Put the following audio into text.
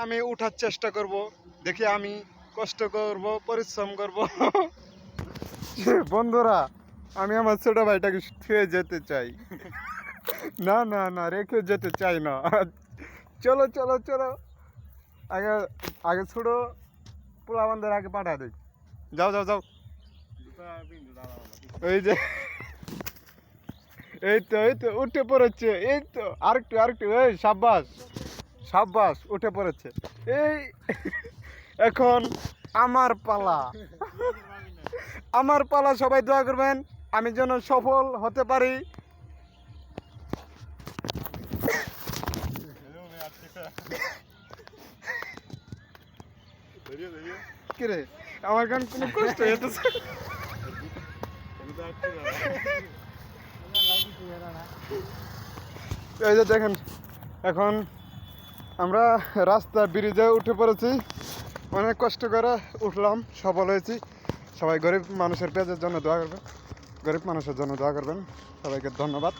আমি উঠার চেষ্টা করব, দেখি আমি কষ্ট করব, পরিশ্রম করব। বন্ধুরা, আমি আমার ছোট ভাইটাকে ছুঁয়ে যেতে চাই। না না না, রেখে যেতে চাই না। চলো চলো চলো, আগে আগে ছোট পোলাবানদের আগে পাঠা দিই। যাও যাও যাও। ওই যে, এই তো উঠে পড়েছে, এই তো আরেকটু আরেকটু, এই সাব্বাস সাব্বাস, উঠে পড়েছে। এই এখন আমার পালা, আমার পালা। সবাই দোয়া করবেন আমি যেন সফল হতে পারি। কিরে, আমার গান কোনো কষ্ট হইতেছে? এই যে দেখেন, এখন আমরা রাস্তা ব্রিজে উঠে পড়েছি। অনেক কষ্ট করে উঠলাম, সফল হয়েছি। সবাই গরিব মানুষের পেজের জন্য দোয়া করবেন, গরিব মানুষের জন্য দোয়া করবেন। সবাইকে ধন্যবাদ।